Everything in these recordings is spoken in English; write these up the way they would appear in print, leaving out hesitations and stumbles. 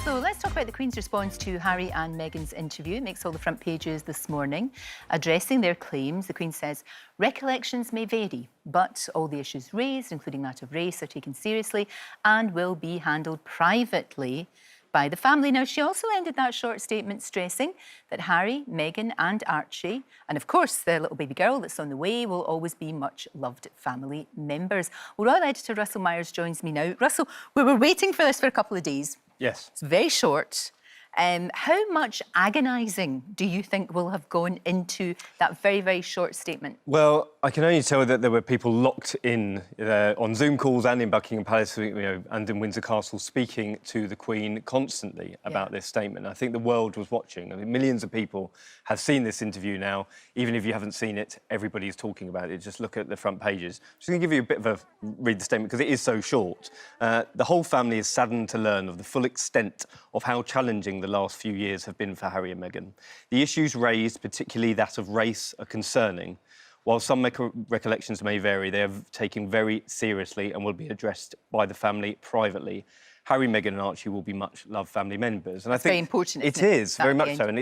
So let's talk about the Queen's response to Harry and Meghan's interview. It makes all the front pages this morning. Addressing their claims, the Queen says, recollections may vary, but all the issues raised, including that of race, are taken seriously and will be handled privately by the family. Now, she also ended that short statement stressing that Harry, Meghan and Archie, and of course the little baby girl that's on the way, will always be much loved family members. Well, Royal Editor Russell Myers joins me now. Russell, we were waiting for this for a couple of days. Yes. It's very short. How much agonising do you think will have gone into that very, very short statement? Well, I can only tell that there were people locked in on Zoom calls and in Buckingham Palace, and in Windsor Castle, speaking to the Queen constantly about this statement. I think the world was watching. I mean, millions of people have seen this interview now. Even if you haven't seen it, everybody's talking about it. Just look at the front pages. I'm just going to give you a bit of a read the statement because it is so short. The whole family is saddened to learn of the full extent of how challenging the last few years have been for Harry and Meghan. The issues raised, particularly that of race, are concerning. While some recollections may vary, they are taken very seriously and will be addressed by the family privately. Harry, Meghan and Archie will be much-loved family members. And I think very important, it is, very much so. And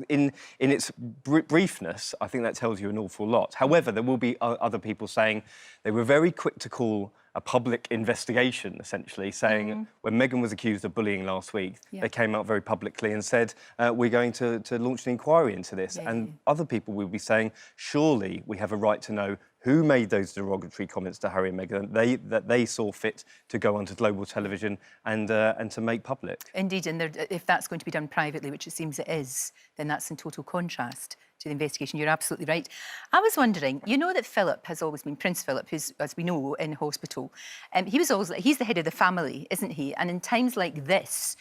in its briefness, I think that tells you an awful lot. However, there will be other people saying they were very quick to call a public investigation, essentially, saying when Meghan was accused of bullying last week, they came out very publicly and said, we're going to launch an inquiry into this. And other people will be saying, surely we have a right to know who made those derogatory comments to Harry and Meghan that they saw fit to go onto global television and to make public. Indeed, and if that's going to be done privately, which it seems it is, then that's in total contrast to the investigation. You're absolutely right. I was wondering, you know that Philip has always been, Prince Philip, who's, as we know, in hospital. He's the head of the family, isn't he? And in times like this,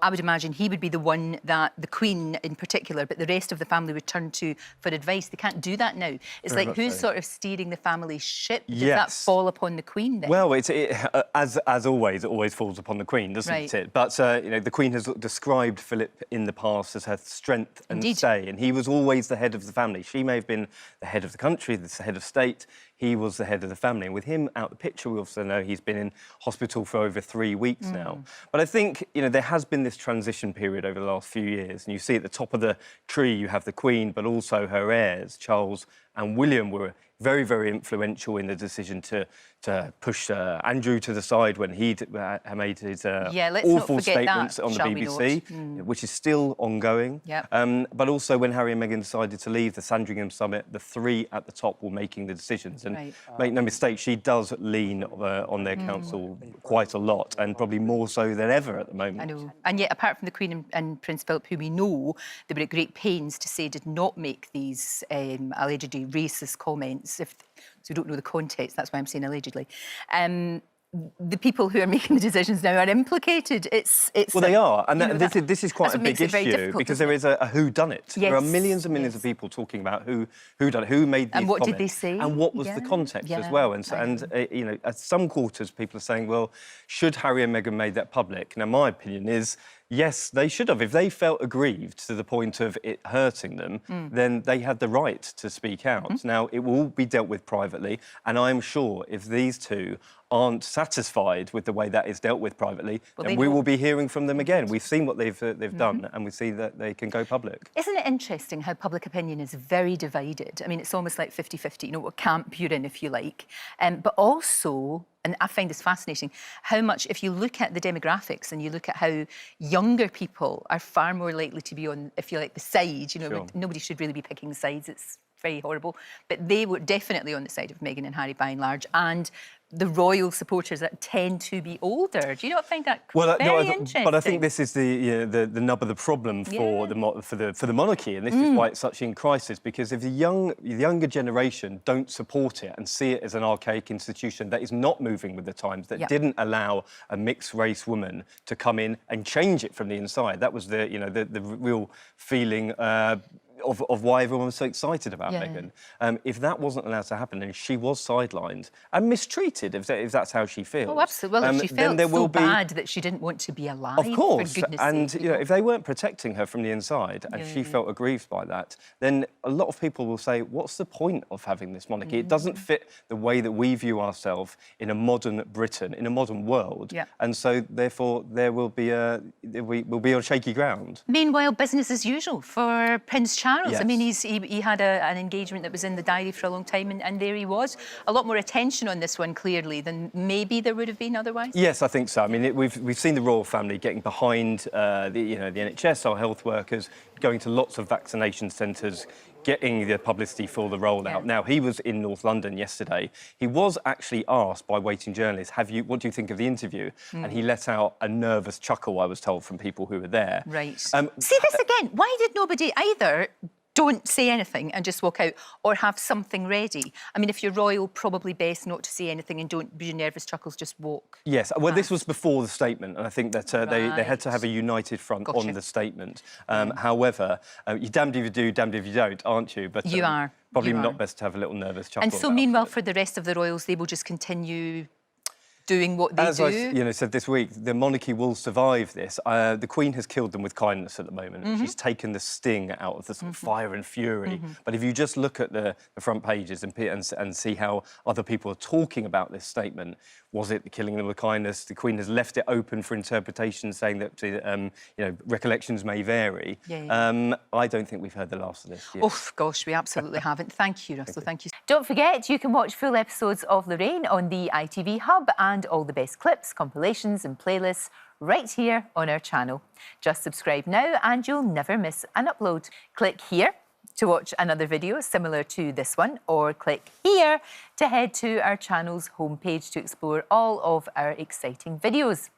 I would imagine he would be the one that the Queen in particular, but the rest of the family would turn to for advice. They can't do that now. It's like who's sort of steering the family ship? Does that fall upon the Queen then? Well, as always, it always falls upon the Queen, doesn't it? But the Queen has described Philip in the past as her strength and say, and he was always the head of the family. She may have been the head of the country, the head of state. He was the head of the family. And with him out the picture, we also know he's been in hospital for over 3 weeks now. But I think, there has been this transition period over the last few years. And you see at the top of the tree, you have the Queen, but also her heirs, Charles and William, were very, very influential in the decision to push Andrew to the side when he made his awful statements on the BBC, which is still ongoing. But also when Harry and Meghan decided to leave the Sandringham Summit, the three at the top were making the decisions. And make no mistake, she does lean on their counsel quite a lot, and probably more so than ever at the moment. I know. And yet, apart from the Queen and Prince Philip, who we know they were at great pains to say did not make these allegedly racist comments, so we don't know the context, that's why I'm saying allegedly. The people who are making the decisions now are implicated. Well, they are, and this is quite a big issue because there is a whodunit. There are millions and millions of people talking about who done it, who made these comments, and what did they say, and what was the context as well. And at some quarters, people are saying, well, should Harry and Meghan made that public? Now, my opinion is, yes, they should have. If they felt aggrieved to the point of it hurting them, then they had the right to speak out. Now, it will be dealt with privately, and I'm sure if these two aren't satisfied with the way that is dealt with privately, then we will be hearing from them again. We've seen what they've done, and we see that they can go public. Isn't it interesting how public opinion is very divided? I mean, it's almost like 50-50, what camp you're in, if you like. But also, and I find this fascinating, how much, if you look at the demographics and you look at how younger people are far more likely to be on, if you like, the side, nobody should really be picking sides, it's very horrible, but they were definitely on the side of Meghan and Harry by and large, and the royal supporters that tend to be older. Do you not find that very interesting? But I think this is the nub of the problem for the monarchy, and this is why it's such in crisis. Because if the younger generation don't support it and see it as an archaic institution that is not moving with the times, that didn't allow a mixed race woman to come in and change it from the inside, that was the real feeling of why everyone was so excited about Meghan. If that wasn't allowed to happen and she was sidelined and mistreated, if that's how she feels... Oh, absolutely. Well, if she felt there will so bad that she didn't want to be alive, of course, for goodness and sake, you know, if they weren't protecting her from the inside and she felt aggrieved by that, then a lot of people will say, what's the point of having this monarchy? It doesn't fit the way that we view ourselves in a modern Britain, in a modern world, and so therefore we'll be on shaky ground. Meanwhile, business as usual for Prince Charles. I mean, he had an engagement that was in the diary for a long time, and there he was. A lot more attention on this one, clearly, than maybe there would have been otherwise. Yes, I think so. I mean, we've seen the royal family getting behind the NHS, our health workers, going to lots of vaccination centres, getting the publicity for the rollout. Now, he was in North London yesterday. He was actually asked by waiting journalists, what do you think of the interview? And he let out a nervous chuckle, I was told, from people who were there. Right. See this again. Why did nobody either don't say anything and just walk out, or have something ready? I mean, if you're royal, probably best not to say anything and don't be nervous chuckles, just walk. Yes, well, this was before the statement, and I think that they had to have a united front on the statement. However, you're damned if you do, damned if you don't, aren't you? But you are. Probably not best to have a little nervous chuckle. And so, meanwhile, for the rest of the royals, they will just continue doing what they do. As I said this week, the monarchy will survive this. The Queen has killed them with kindness at the moment. She's taken the sting out of the sort of fire and fury. But if you just look at the front pages and see how other people are talking about this statement, was it the killing them with kindness? The Queen has left it open for interpretation, saying that recollections may vary. I don't think we've heard the last of this yet. Oh, gosh, we absolutely haven't. Thank you, Russell. Thank you. Don't forget, you can watch full episodes of Lorraine on the ITV Hub, and all the best clips, compilations and playlists right here on our channel. Just subscribe now and you'll never miss an upload. Click here to watch another video similar to this one, or click here to head to our channel's homepage to explore all of our exciting videos.